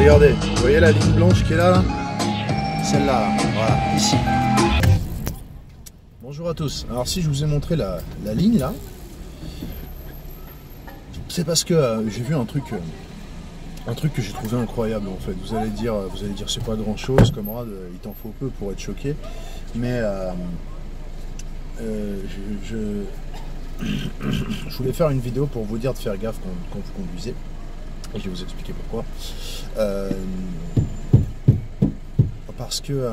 Regardez, vous voyez la ligne blanche qui est là, celle-là, voilà, ici. Bonjour à tous. Alors si je vous ai montré la ligne là, c'est parce que j'ai vu un truc que j'ai trouvé incroyable en fait. Vous allez dire c'est pas grand chose, camarade, il t'en faut peu pour être choqué. Mais je voulais faire une vidéo pour vous dire de faire gaffe quand vous conduisez. Et je vais vous expliquer pourquoi. Parce que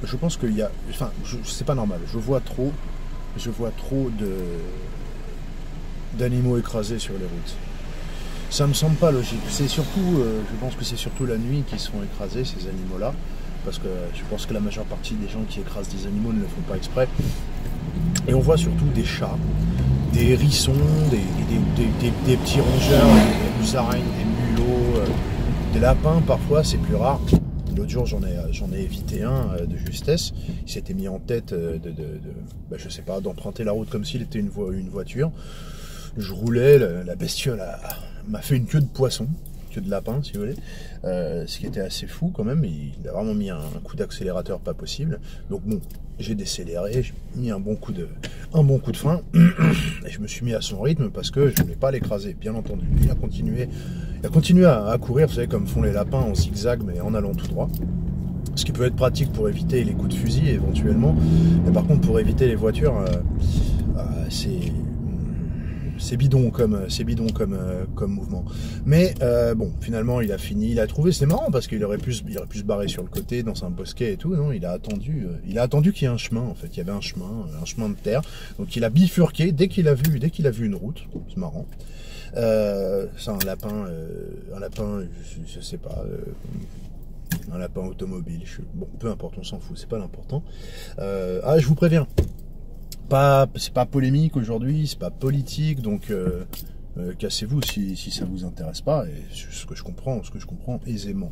je pense qu'il y a... Enfin, c'est pas normal. Je vois trop d'animaux écrasés sur les routes. Ça me semble pas logique. C'est surtout, je pense que c'est surtout la nuit qu'ils se font écraser, ces animaux-là. Parce que je pense que la majeure partie des gens qui écrasent des animaux ne le font pas exprès. Et on voit surtout des chats, des hérissons, des petits rongeurs, des musaraignes, des mulots, des lapins parfois, c'est plus rare. L'autre jour, j'en ai évité un de justesse. Il s'était mis en tête je sais pas, d'emprunter la route comme s'il était une voiture. Je roulais, la bestiole m'a fait une queue de poisson, queue de lapin si vous voulez, ce qui était assez fou quand même. Il a vraiment mis un coup d'accélérateur pas possible. Donc bon, j'ai décéléré, j'ai mis un bon coup de frein et je me suis mis à son rythme parce que je voulais pas l'écraser, bien entendu. Il a continué à courir, vous savez comme font les lapins en zigzag mais en allant tout droit. Ce qui peut être pratique pour éviter les coups de fusil éventuellement, mais par contre pour éviter les voitures, c'est bidon comme mouvement. Mais bon, finalement il a fini, il a trouvé, c'est marrant parce qu'il aurait pu se barrer sur le côté dans un bosquet et tout. Non, il a attendu qu'il y ait un chemin en fait. Il y avait un chemin de terre. Donc il a bifurqué dès qu'il a vu une route. C'est marrant. C'est un lapin, je sais pas. Un lapin automobile. Bon, peu importe, on s'en fout, c'est pas l'important. Je vous préviens. C'est pas polémique aujourd'hui, c'est pas politique, donc cassez-vous si ça vous intéresse pas, et ce que je comprends aisément.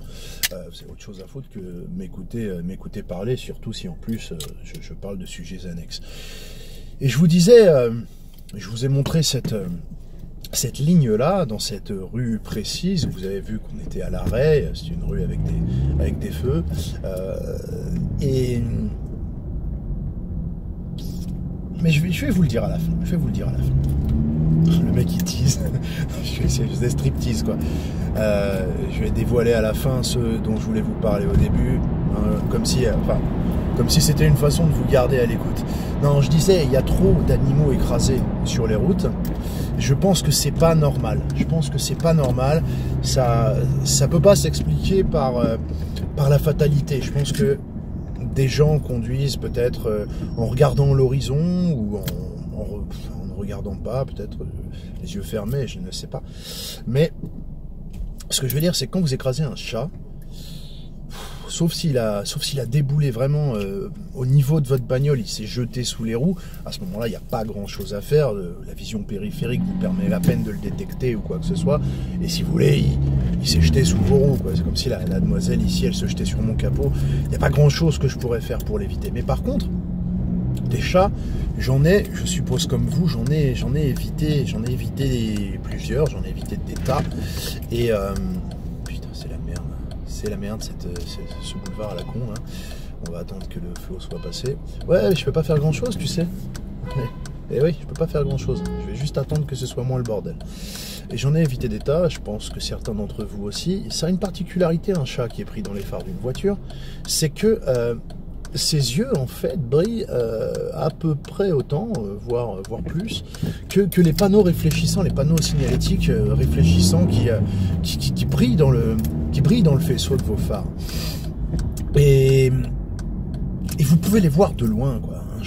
C'est autre chose à foutre que m'écouter parler, surtout si en plus je parle de sujets annexes. Et je vous disais, je vous ai montré cette ligne-là, dans cette rue précise, vous avez vu qu'on était à l'arrêt, c'est une rue avec des feux, mais je vais vous le dire à la fin. Le mec il tease. Je faisais striptease quoi. Je vais dévoiler à la fin ceux dont je voulais vous parler au début, comme si c'était une façon de vous garder à l'écoute. Non, je disais, il y a trop d'animaux écrasés sur les routes. Je pense que c'est pas normal. Ça peut pas s'expliquer par la fatalité. Je pense que des gens conduisent peut-être en regardant l'horizon ou en ne regardant pas, peut-être les yeux fermés, je ne sais pas. Mais ce que je veux dire, c'est que quand vous écrasez un chat, sauf s'il a déboulé vraiment au niveau de votre bagnole, il s'est jeté sous les roues, à ce moment-là, il n'y a pas grand-chose à faire. La vision périphérique vous permet la peine de le détecter ou quoi que ce soit. Et si vous voulez, il s'est jeté sous vos roues, quoi. C'est comme si la demoiselle ici, elle se jetait sur mon capot. Il n'y a pas grand-chose que je pourrais faire pour l'éviter. Mais par contre, des chats, j'en ai, je suppose comme vous, j'en ai évité plusieurs, j'en ai évité des tas. Et putain, c'est la merde ce boulevard à la con là. On va attendre que le feu soit passé. Ouais, je peux pas faire grand chose, tu sais. Et oui, je peux pas faire grand chose. Je vais juste attendre que ce soit moins le bordel. Et j'en ai évité des tas, je pense que certains d'entre vous aussi. Ça a une particularité, un chat qui est pris dans les phares d'une voiture, c'est que ses yeux en fait brillent à peu près autant, voire plus, que les panneaux réfléchissants, les panneaux signalétiques réfléchissants qui brillent dans le faisceau de vos phares. Et vous pouvez les voir de loin, quoi. Un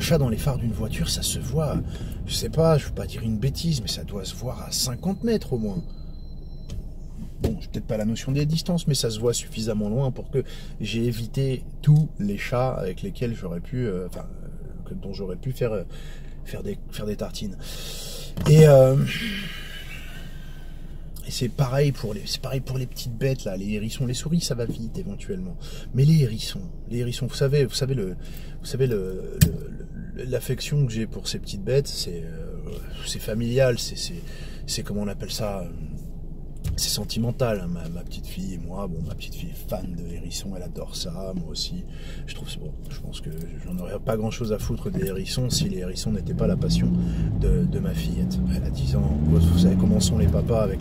chat dans les phares d'une voiture, ça se voit, je sais pas, je veux pas dire une bêtise, mais ça doit se voir à 50 mètres au moins. Bon, j'ai peut-être pas la notion des distances, mais ça se voit suffisamment loin pour que j'ai évité tous les chats avec lesquels j'aurais pu, dont j'aurais pu faire des tartines. Et c'est pareil pour les petites bêtes là, les hérissons, les souris, ça va vite éventuellement. Mais les hérissons, vous savez l'affection que j'ai pour ces petites bêtes, c'est familial, c'est comment on appelle ça, c'est sentimental, hein, ma petite fille et moi. Bon, ma petite fille est fan de hérissons, elle adore ça, moi aussi. Je trouve c'est bon. Je pense que j'en aurais pas grand chose à foutre des hérissons si les hérissons n'étaient pas la passion de ma fillette. Elle a 10 ans. Vous savez comment sont les papas avec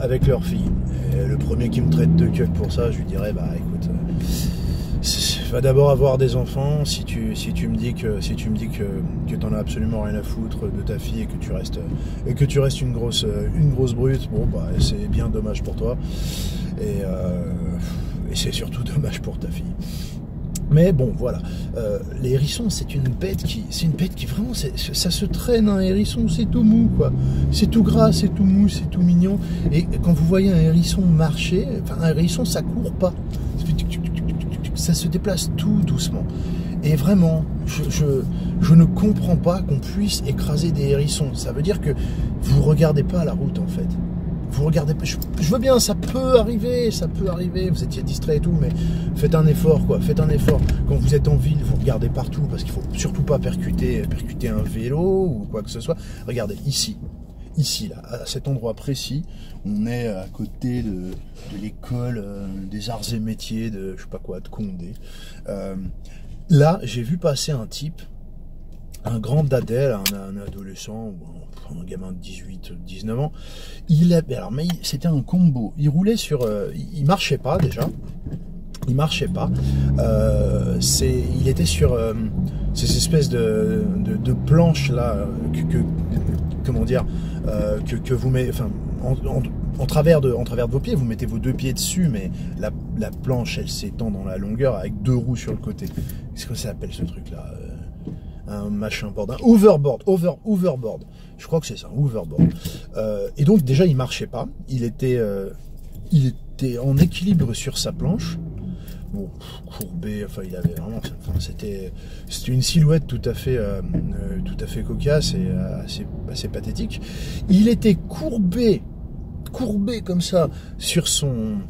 avec leurs filles. Et le premier qui me traite de keuf pour ça, je lui dirais, bah écoute, va d'abord avoir des enfants. Si tu me dis que t'en as absolument rien à foutre de ta fille et que tu restes une grosse brute, bon bah c'est bien dommage pour toi et c'est surtout dommage pour ta fille. Mais bon, voilà. Les hérissons, c'est une bête qui vraiment, ça se traîne, un hérisson, c'est tout mou, quoi. C'est tout gras, c'est tout mou, c'est tout mignon. Et quand vous voyez un hérisson marcher, enfin, un hérisson, ça court pas. Ça se déplace tout doucement. Et vraiment, je ne comprends pas qu'on puisse écraser des hérissons. Ça veut dire que vous regardez pas la route, en fait. Vous regardez pas, je veux bien, ça peut arriver, vous étiez distrait et tout, mais faites un effort, quoi, faites un effort. Quand vous êtes en ville, vous regardez partout, parce qu'il faut surtout pas percuter un vélo ou quoi que ce soit. Regardez, ici, là, à cet endroit précis, on est à côté de l'école des arts et métiers de, je sais pas quoi, de Condé. Là, j'ai vu passer un type, un grand dadel, un adolescent, un gamin de 18-19 ans, mais c'était un combo. Il roulait sur... il marchait pas déjà. Il marchait pas. Il était sur ces espèces de planches là, comment dire, que vous mettez... Enfin, en travers de vos pieds, vous mettez vos deux pieds dessus, mais la planche, elle s'étend dans la longueur avec deux roues sur le côté. Qu'est-ce que ça s'appelle ce truc-là? Un machin board, un hoverboard, hoverboard. Je crois que c'est ça, un hoverboard. Et donc déjà il marchait pas, il était en équilibre sur sa planche. Bon, courbé, enfin il avait vraiment, c'était une silhouette tout à fait cocasse et assez pathétique. Il était courbé comme ça sur son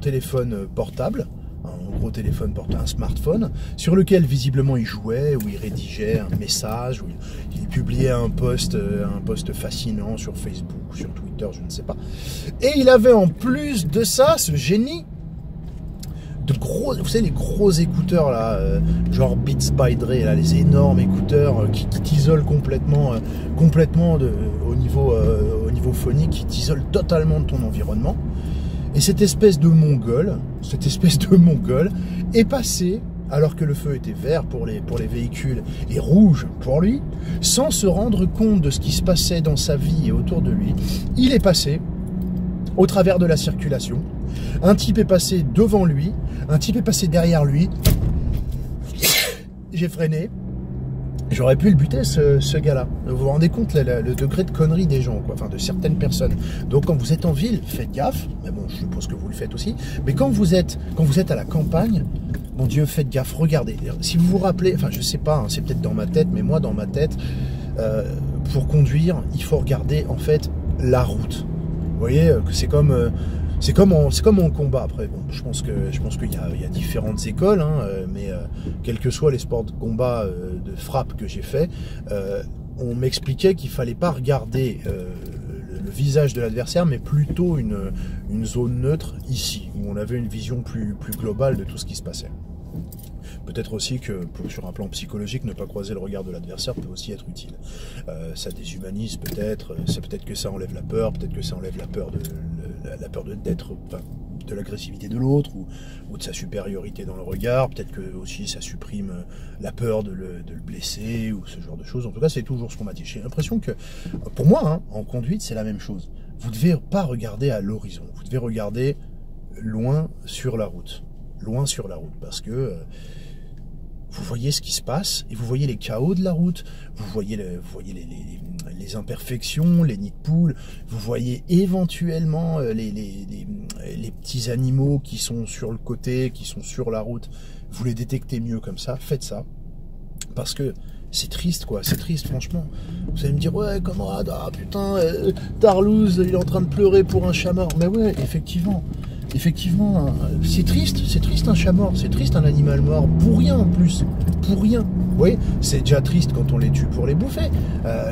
téléphone portable. Un gros téléphone portable, un smartphone, sur lequel visiblement il jouait, ou il rédigeait un message, ou il publiait un post fascinant sur Facebook, ou sur Twitter, je ne sais pas. Et il avait en plus de ça, ce génie, de gros, vous savez les gros écouteurs là, genre Beats by Dre, là, les énormes écouteurs qui t'isolent complètement, au niveau phonique, qui t'isolent totalement de ton environnement. Et cette espèce de mongol est passé, alors que le feu était vert pour les véhicules et rouge pour lui, sans se rendre compte de ce qui se passait dans sa vie et autour de lui. Il est passé au travers de la circulation. Un type est passé devant lui, un type est passé derrière lui. J'ai freiné. J'aurais pu le buter, ce gars-là. Vous vous rendez compte le degré de connerie des gens, quoi, enfin de certaines personnes. Donc quand vous êtes en ville, faites gaffe. Mais bon, je suppose que vous le faites aussi. Mais quand vous êtes à la campagne, mon Dieu, faites gaffe. Regardez. Si vous vous rappelez, enfin je sais pas, hein, c'est peut-être dans ma tête, mais moi dans ma tête, pour conduire, il faut regarder en fait la route. Vous voyez que c'est comme en combat. Après, bon, je pense qu'il y a différentes écoles, hein, mais quels que soient les sports de combat de frappe que j'ai fait, on m'expliquait qu'il fallait pas regarder le visage de l'adversaire, mais plutôt une zone neutre ici, où on avait une vision plus globale de tout ce qui se passait. Peut-être aussi que, sur un plan psychologique, ne pas croiser le regard de l'adversaire peut aussi être utile. Ça déshumanise peut-être, c'est peut-être que ça enlève la peur, peut-être que ça enlève la peur de l'agressivité de l'autre ou de sa supériorité dans le regard, peut-être que aussi ça supprime la peur de le blesser ou ce genre de choses. En tout cas, c'est toujours ce qu'on m'a dit. J'ai l'impression que, pour moi, hein, en conduite, c'est la même chose. Vous ne devez pas regarder à l'horizon, vous devez regarder loin sur la route, parce que vous voyez ce qui se passe et vous voyez les chaos de la route, vous voyez les imperfections, les nids de poules, vous voyez éventuellement les petits animaux qui sont sur le côté, qui sont sur la route, vous les détectez mieux comme ça, faites ça, parce que c'est triste quoi, c'est triste franchement. Vous allez me dire, ouais Conrad, ah putain, Tarlouse, il est en train de pleurer pour un chat mort, mais ouais, effectivement, effectivement, c'est triste un chat mort, c'est triste un animal mort, pour rien en plus, pour rien. Vous voyez, c'est déjà triste quand on les tue pour les bouffer.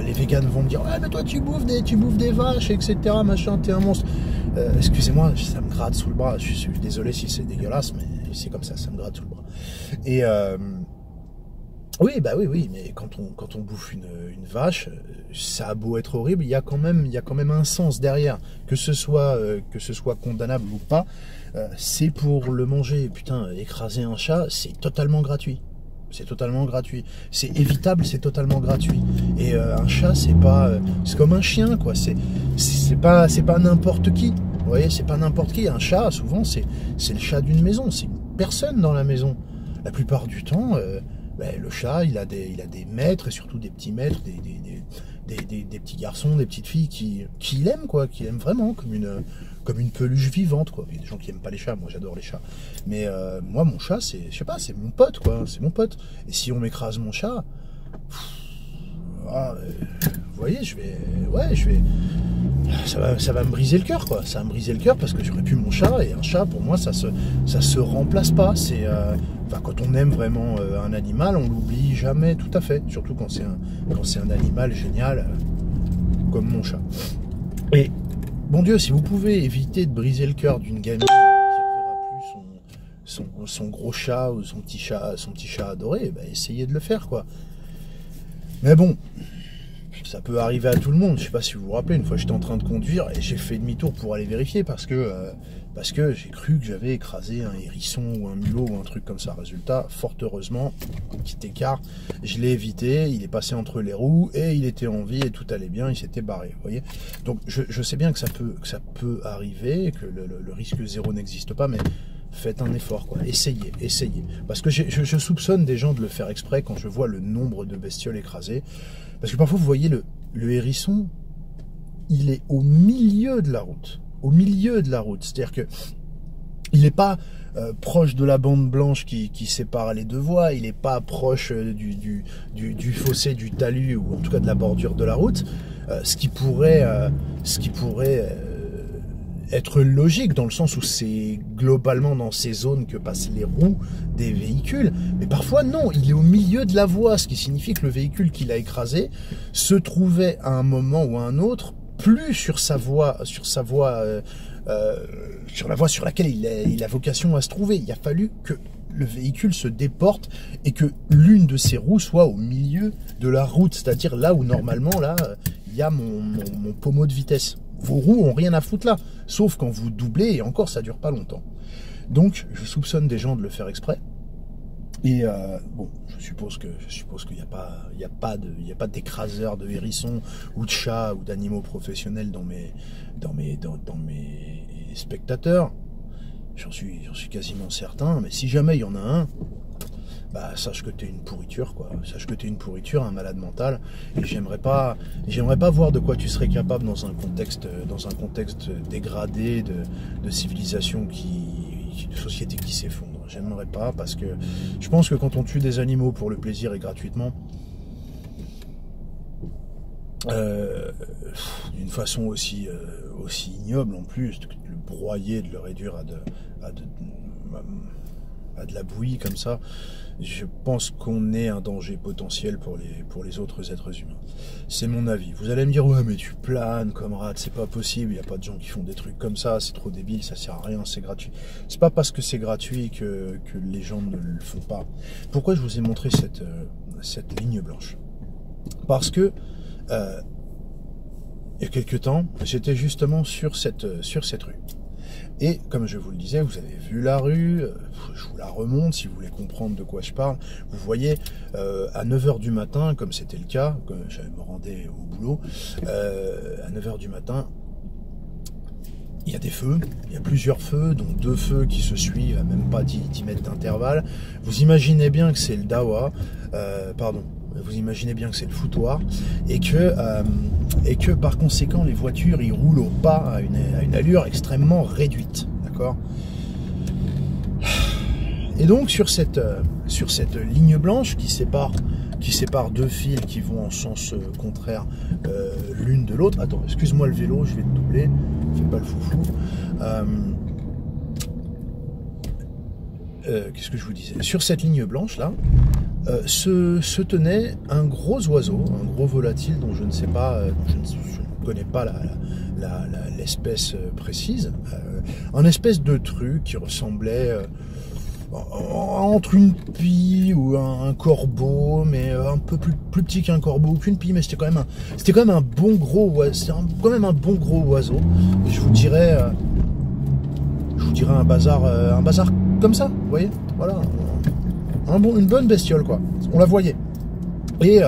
Les véganes vont me dire, ouais mais toi tu bouffes des vaches, etc. Machin, t'es un monstre. Excusez-moi, ça me gratte sous le bras, je suis désolé si c'est dégueulasse, mais c'est comme ça me gratte sous le bras. Et oui, bah oui, mais quand on bouffe une vache, ça a beau être horrible, il y a quand même un sens derrière, que ce soit condamnable ou pas, c'est pour le manger. Putain, écraser un chat, c'est totalement gratuit. C'est totalement gratuit. C'est évitable, c'est totalement gratuit. Et un chat, c'est comme un chien, quoi. C'est pas n'importe qui. Vous voyez, c'est pas n'importe qui. Un chat, souvent, c'est le chat d'une maison. C'est une personne dans la maison. La plupart du temps, le chat, il a des maîtres, et surtout des petits maîtres, des petits garçons, des petites filles qui l'aiment, quoi, qui l'aiment vraiment comme une peluche vivante, quoi. Il y a des gens qui aiment pas les chats, moi j'adore les chats. Mais moi, mon chat, je sais pas, c'est mon pote, quoi, c'est mon pote. Et si on m'écrase mon chat, vous voyez, ça va me briser le cœur, quoi. Ça va me briser le cœur parce que j'aurais pu mon chat, et un chat, pour moi, ça se remplace pas. Quand on aime vraiment un animal, on l'oublie jamais, tout à fait. Surtout quand c'est un animal génial, comme mon chat. Et, bon Dieu, si vous pouvez éviter de briser le cœur d'une gamine qui ne reverra plus son gros chat ou son petit chat adoré, essayez de le faire, quoi. Mais bon, ça peut arriver à tout le monde. Je sais pas si vous vous rappelez, une fois j'étais en train de conduire et j'ai fait demi-tour pour aller vérifier parce que j'ai cru que j'avais écrasé un hérisson ou un mulot ou un truc comme ça. Résultat, fort heureusement, un petit écart, je l'ai évité, il est passé entre les roues et il était en vie et tout allait bien, il s'était barré, vous voyez. Donc je sais bien que ça peut arriver, que le risque zéro n'existe pas, mais faites un effort, quoi. Essayez. Parce que je soupçonne des gens de le faire exprès quand je vois le nombre de bestioles écrasées. Parce que parfois, vous voyez, le hérisson, il est au milieu de la route. Au milieu de la route. C'est-à-dire que il n'est pas proche de la bande blanche qui sépare les deux voies. Il n'est pas proche du fossé, du talus, ou en tout cas de la bordure de la route. Ce qui pourrait être logique dans le sens où c'est globalement dans ces zones que passent les roues des véhicules, mais parfois non, il est au milieu de la voie, ce qui signifie que le véhicule qu'il a écrasé se trouvait à un moment ou à un autre plus sur la voie sur laquelle il a vocation à se trouver. Il a fallu que le véhicule se déporte et que l'une de ses roues soit au milieu de la route, c'est-à-dire là où normalement là il y a mon pommeau de vitesse. Vos roues ont rien à foutre là, sauf quand vous doublez, et encore ça dure pas longtemps. Donc je soupçonne des gens de le faire exprès. Et bon, je suppose qu'il n'y a pas d'écraseur de hérissons ou de chats ou d'animaux professionnels dans mes spectateurs. J'en suis quasiment certain, mais si jamais il y en a un, sache que t'es une pourriture, quoi. Sache que t'es une pourriture, un malade mental. Et j'aimerais pas voir de quoi tu serais capable dans un contexte dégradé de civilisation de société qui s'effondre. J'aimerais pas, parce que je pense que quand on tue des animaux pour le plaisir et gratuitement, d'une façon aussi ignoble en plus, de le broyer, de le réduire à de la bouillie comme ça, je pense qu'on est un danger potentiel pour les autres êtres humains. C'est mon avis. Vous allez me dire, ouais mais tu planes comme rate, c'est pas possible, il n'y a pas de gens qui font des trucs comme ça, c'est trop débile, ça sert à rien, c'est gratuit. C'est pas parce que c'est gratuit que les gens ne le font pas. Pourquoi je vous ai montré cette ligne blanche? Parce que il y a quelques temps, j'étais justement sur cette rue. Et comme je vous le disais, vous avez vu la rue, je vous la remonte si vous voulez comprendre de quoi je parle. Vous voyez, à 9h du matin, comme c'était le cas, quand je me rendais au boulot, à 9h du matin, il y a des feux, il y a plusieurs feux, dont 2 feux qui se suivent à même pas 10 mètres d'intervalle. Vous imaginez bien que c'est le dawa, vous imaginez bien que c'est le foutoir, et que par conséquent les voitures y roulent au pas à une allure extrêmement réduite, d'accord. Et donc sur cette ligne blanche qui sépare 2 fils qui vont en sens contraire l'une de l'autre. Attends, excuse-moi le vélo, je vais te doubler, fais pas le foufou. qu'est-ce que je vous disais? Sur cette ligne blanche là, se tenait un gros oiseau, un gros volatile dont je ne sais pas, je ne connais pas l'espèce précise, un espèce de truc qui ressemblait entre une pie ou un corbeau, mais un peu plus petit qu'un corbeau ou qu'une pie, mais c'était quand même un bon gros oiseau, et je vous dirais un bazar comme ça, vous voyez, voilà, une bonne bestiole quoi, on la voyait, et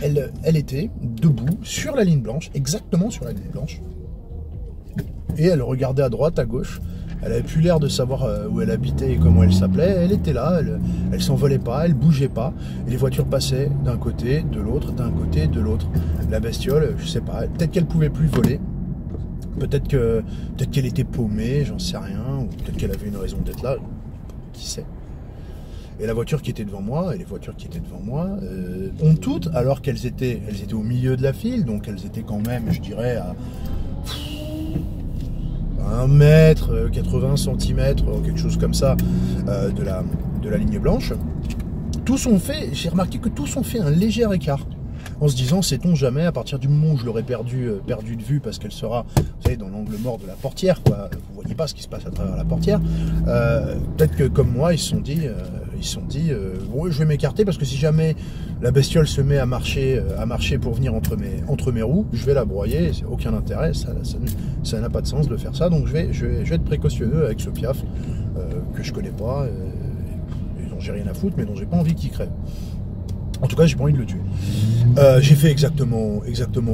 elle était debout sur la ligne blanche, exactement sur la ligne blanche, et elle regardait à droite, à gauche. Elle avait plus l'air de savoir où elle habitait et comment elle s'appelait. Elle était là, elle s'envolait pas, elle bougeait pas. Et les voitures passaient d'un côté, de l'autre, d'un côté, de l'autre. La bestiole, je sais pas, peut-être qu'elle pouvait plus voler. Peut-être qu'elle était paumée, j'en sais rien. Ou peut-être qu'elle avait une raison d'être là, qui sait. Et la voiture qui était devant moi, et les voitures qui étaient devant moi, ont toutes, alors qu'elles étaient au milieu de la file, donc elles étaient quand même, je dirais, à 1 mètre, 80 cm, quelque chose comme ça, de la ligne blanche. J'ai remarqué que tous ont fait un léger écart, en se disant, sait-on jamais, à partir du moment où je l'aurais perdu de vue, parce qu'elle sera, vous savez, dans l'angle mort de la portière, quoi, vous voyez pas ce qui se passe à travers la portière, peut-être que comme moi, ils se sont dit, bon, je vais m'écarter, parce que si jamais la bestiole se met à marcher pour venir entre mes roues, je vais la broyer, c'est aucun intérêt, ça n'a pas de sens de faire ça, donc je vais être précautionneux avec ce piaf que je connais pas, et dont j'ai rien à foutre, mais dont j'ai pas envie qu'il crève. En tout cas, j'ai pas envie de le tuer. J'ai fait exactement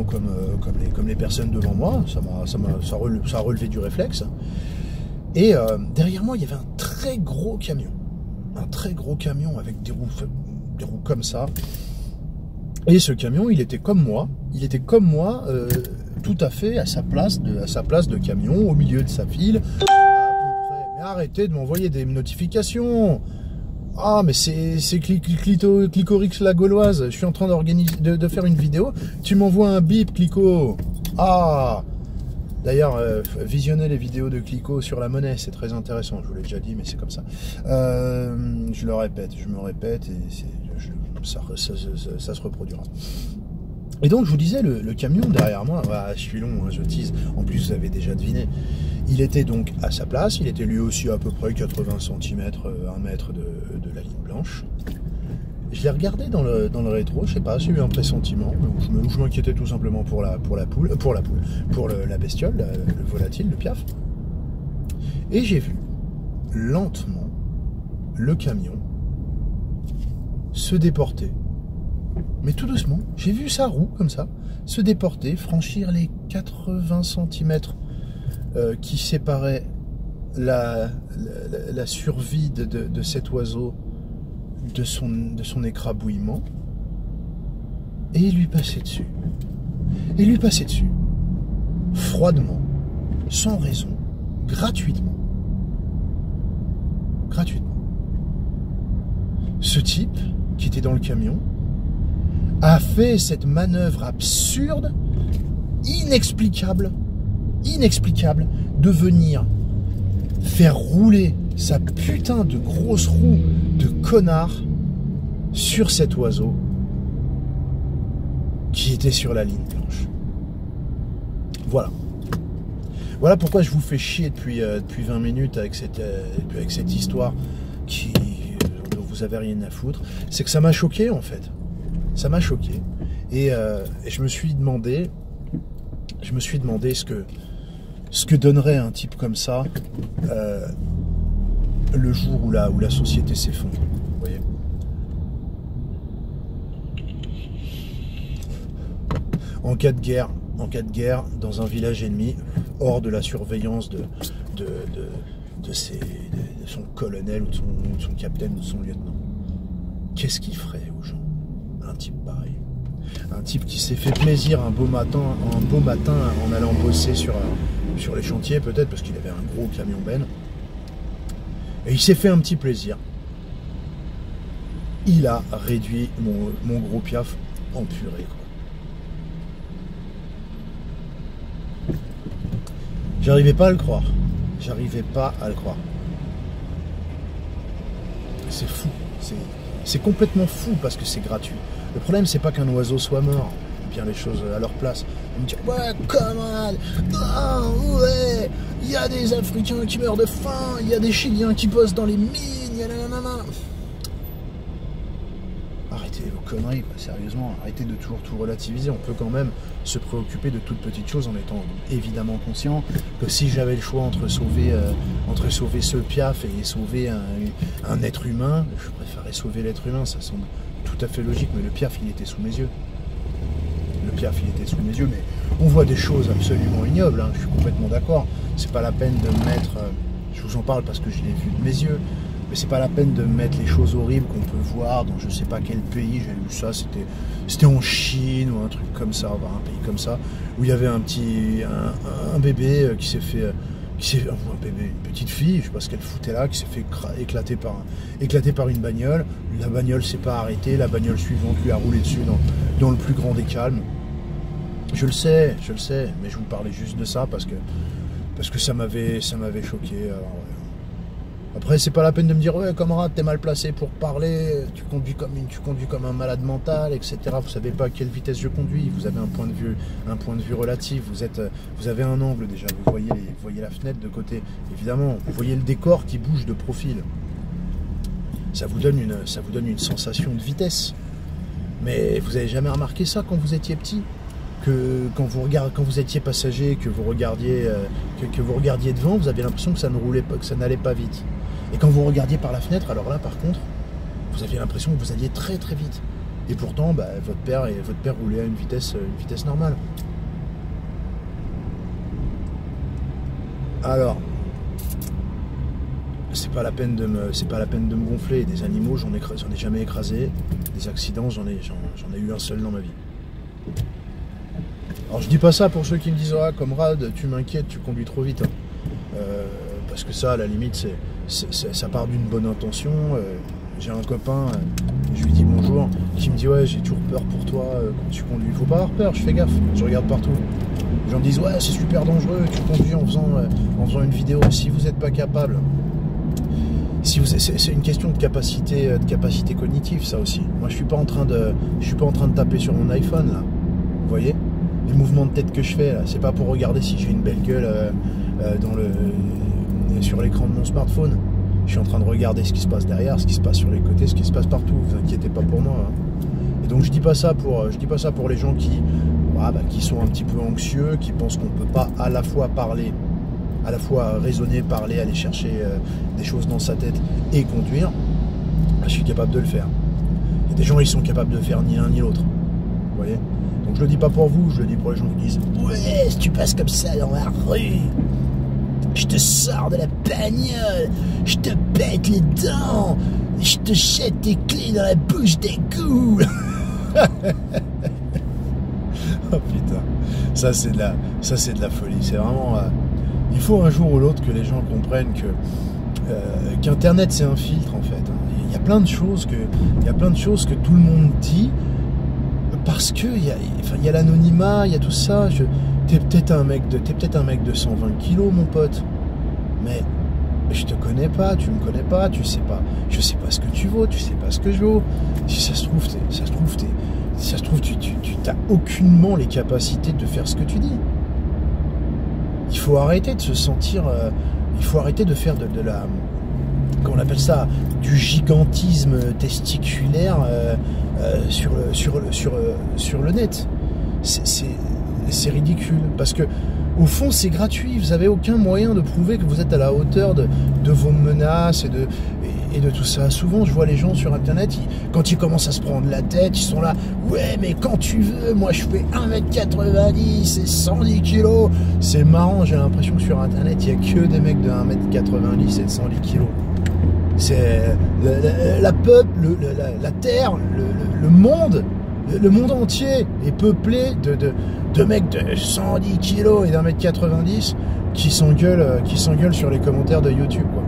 comme les personnes devant moi, ça a relevé du réflexe, et derrière moi, il y avait un très gros camion avec des roues comme ça. Et ce camion, il était comme moi, tout à fait à sa place de camion, au milieu de sa file, à peu près. Mais arrêtez de m'envoyer des notifications. Ah, mais c'est Clicorix la Gauloise. Je suis en train de faire une vidéo. Tu m'envoies un bip, Clico. Ah. D'ailleurs, visionnez les vidéos de Clico sur la monnaie, c'est très intéressant. Je vous l'ai déjà dit, mais c'est comme ça. Je me répète, et ça se reproduira. Et donc, je vous disais, le camion derrière moi, je suis long, je tease. En plus, vous avez déjà deviné. Il était donc à sa place. Il était lui aussi à peu près 80 cm, 1 mètre de la ligne blanche. Je l'ai regardé dans le rétro, je sais pas, j'ai eu un pressentiment, je m'inquiétais tout simplement pour la bestiole, le volatile, le piaf. Et j'ai vu lentement le camion se déporter. Mais tout doucement, j'ai vu sa roue comme ça, se déporter, franchir les 80 cm qui séparaient la survie de cet oiseau de son écrabouillement, et lui passer dessus. Froidement, sans raison, gratuitement. Ce type, qui était dans le camion, a fait cette manœuvre absurde, inexplicable, de venir faire rouler sa putain de grosse roue de connard sur cet oiseau qui était sur la ligne blanche. Voilà pourquoi je vous fais chier depuis 20 minutes avec cette histoire dont vous avez rien à foutre. C'est que ça m'a choqué en fait. Ça m'a choqué. Et je me suis demandé ce que donnerait un type comme ça le jour où la société s'effondre. Vous voyez ? En cas de guerre, dans un village ennemi, hors de la surveillance de son colonel ou de son capitaine ou de son lieutenant, qu'est-ce qu'il ferait aux gens? Un type pareil. Un type qui s'est fait plaisir un beau matin en allant bosser sur les chantiers, peut-être parce qu'il avait un gros camion benne. Et il s'est fait un petit plaisir. Il a réduit mon gros piaf en purée, quoi. J'arrivais pas à le croire. C'est fou. C'est complètement fou parce que c'est gratuit. Le problème, c'est pas qu'un oiseau soit mort. Bien les choses à leur place. On me dit, ouais, Conrad, non, ouais, il y a des Africains qui meurent de faim, il y a des Chiliens qui bossent dans les mines, il y a nanana. Arrêtez vos conneries, quoi, sérieusement, arrêtez de toujours tout relativiser. On peut quand même se préoccuper de toutes petites choses en étant évidemment conscient que si j'avais le choix entre sauver ce piaf et sauver un être humain, je préférerais sauver l'être humain, ça semble tout à fait logique, mais le piaf, il était sous mes yeux. Le piaf, il était sous mes yeux, mais on voit des choses absolument ignobles, hein, je suis complètement d'accord. C'est pas la peine de mettre, je vous en parle parce que je l'ai vu de mes yeux, mais c'est pas la peine de mettre les choses horribles qu'on peut voir dans je sais pas quel pays. J'ai lu ça, c'était en Chine ou un truc comme ça, un pays comme ça, où il y avait un bébé qui s'est fait, un bébé, une petite fille, je sais pas ce qu'elle foutait là, qui s'est fait éclater par une bagnole. La bagnole s'est pas arrêtée, la bagnole suivante lui a roulé dessus dans le plus grand des calmes. Je le sais, mais je vous parlais juste de ça parce que ça m'avait choqué. Alors, ouais. Après, c'est pas la peine de me dire, ouais, Conrad, t'es mal placé pour parler, tu conduis comme un malade mental, etc. Vous savez pas à quelle vitesse je conduis, vous avez un point de vue relatif, vous avez un angle déjà, vous voyez la fenêtre de côté, évidemment, vous voyez le décor qui bouge de profil. Ça vous donne une sensation de vitesse. Mais vous avez jamais remarqué ça quand vous étiez petit? Que quand vous étiez passager, que vous regardiez devant, vous aviez l'impression que ça ne roulait pas, que ça n'allait pas vite. Et quand vous regardiez par la fenêtre, alors là, par contre, vous aviez l'impression que vous alliez très très vite. Et pourtant, bah, votre père roulait à une vitesse normale. Alors, c'est pas la peine de me gonfler. Des animaux, j'en ai jamais écrasé. Des accidents, j'en ai eu un seul dans ma vie. Alors je dis pas ça pour ceux qui me disent, ah, Conrad, tu m'inquiètes, tu conduis trop vite. Parce que ça, à la limite, ça part d'une bonne intention. J'ai un copain, je lui dis bonjour, qui me dit, ouais, j'ai toujours peur pour toi quand tu conduis. Faut pas avoir peur, je fais gaffe, je regarde partout. Les gens me disent, ouais, c'est super dangereux, tu conduis en faisant une vidéo. Si vous n'êtes pas capable, c'est une question de capacité cognitive, ça aussi. Moi, je suis pas en train de taper sur mon iPhone, là. Vous voyez les mouvements de tête que je fais, là, c'est pas pour regarder si j'ai une belle gueule sur l'écran de mon smartphone. Je suis en train de regarder ce qui se passe derrière, ce qui se passe sur les côtés, ce qui se passe partout. Vous inquiétez pas pour moi. Hein. Et donc je dis pas ça pour les gens qui sont un petit peu anxieux, qui pensent qu'on peut pas à la fois parler, à la fois raisonner, parler, aller chercher des choses dans sa tête et conduire. Je suis capable de le faire. Il y a des gens, ils sont capables de faire ni l'un ni l'autre. Vous voyez? Donc je le dis pas pour vous, je le dis pour les gens qui disent, ouais, si tu passes comme ça dans la rue, je te sors de la bagnole, je te pète les dents, je te jette tes clés dans la bouche d'égout. Oh putain, ça c'est de la folie. C'est vraiment, il faut un jour ou l'autre que les gens comprennent qu'Internet c'est un filtre en fait. Il y a plein de choses que tout le monde dit. Parce que il y a l'anonymat, il y a tout ça. T'es peut-être un mec de 120 kilos, mon pote. Mais je te connais pas, tu me connais pas, tu sais pas. Je sais pas ce que tu vaux, tu sais pas ce que je vaux. Si ça se trouve, tu t'as aucunement les capacités de faire ce que tu dis. Il faut arrêter de se sentir. Il faut arrêter de faire de la. Comment on appelle ça, du gigantisme testiculaire sur le net. C'est ridicule parce que au fond c'est gratuit, vous n'avez aucun moyen de prouver que vous êtes à la hauteur de vos menaces et de tout ça. Souvent je vois les gens sur internet, quand ils commencent à se prendre la tête, ils sont là, ouais mais quand tu veux, moi je fais 1m90 et 110 kg. C'est marrant, j'ai l'impression que sur internet il n'y a que des mecs de 1m90 et de 110 kg. C'est la terre, le monde entier est peuplé de mecs de 110 kilos et d'1m90 qui s'engueulent sur les commentaires de YouTube, quoi.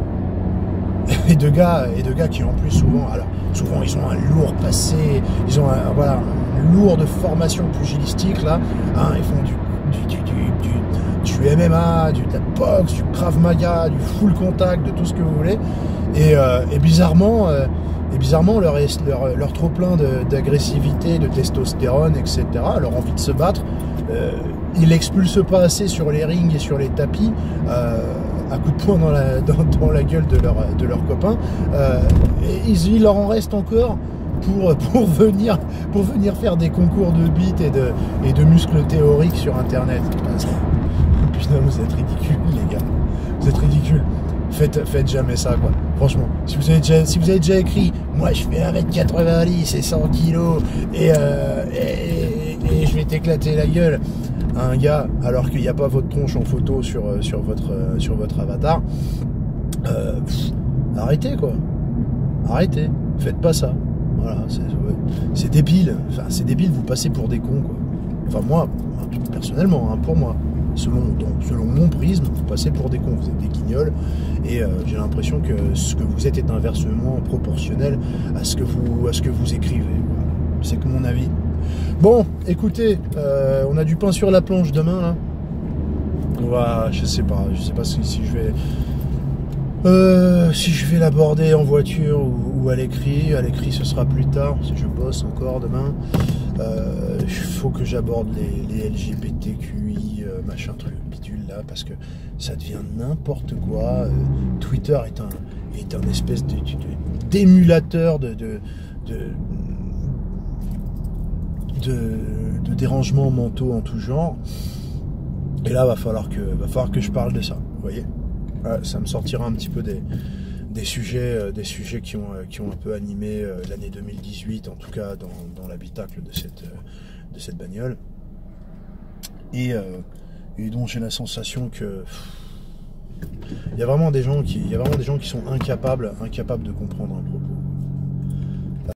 Et de gars qui en plus souvent ils ont un lourd passé, ils ont une lourde formation pugilistique là, hein, ils font du MMA, de la boxe, du Krav Maga, du full contact, de tout ce que vous voulez. Et bizarrement, leur trop-plein d'agressivité, de testostérone, etc., leur envie de se battre, ils l'expulsent pas assez sur les rings et sur les tapis, à coups de poing dans la gueule de leurs copains. Et il leur en reste encore pour venir faire des concours de beats et de muscles théoriques sur Internet. Putain, vous êtes ridicules, les gars. Vous êtes ridicules. Faites jamais ça, quoi. Franchement, si vous avez déjà écrit, moi je fais 1m90 et 100 kg et je vais t'éclater la gueule à un gars alors qu'il n'y a pas votre tronche en photo sur votre avatar, arrêtez, quoi. Arrêtez. Faites pas ça. Voilà, c'est débile. Enfin, c'est débile, vous passez pour des cons, quoi. Enfin, moi, personnellement, hein, pour moi, selon mon prisme, vous passez pour des cons, vous êtes des guignols, et j'ai l'impression que ce que vous êtes est inversement proportionnel à ce que vous écrivez. Voilà. C'est que mon avis. Bon, écoutez, on a du pain sur la planche demain, là. On va, je sais pas si je vais l'aborder en voiture ou à l'écrit. À l'écrit, ce sera plus tard, si je bosse encore demain. Il faut que j'aborde les LGBTQI, machin truc, bidule là, parce que ça devient n'importe quoi. Twitter est un espèce d'émulateur de dérangements mentaux en tout genre. Et là, va falloir que je parle de ça, vous voyez. Ça me sortira un petit peu des sujets qui ont un peu animé l'année 2018, en tout cas dans l'habitacle de cette bagnole, et dont j'ai la sensation que il y a vraiment des gens qui sont incapables de comprendre un propos.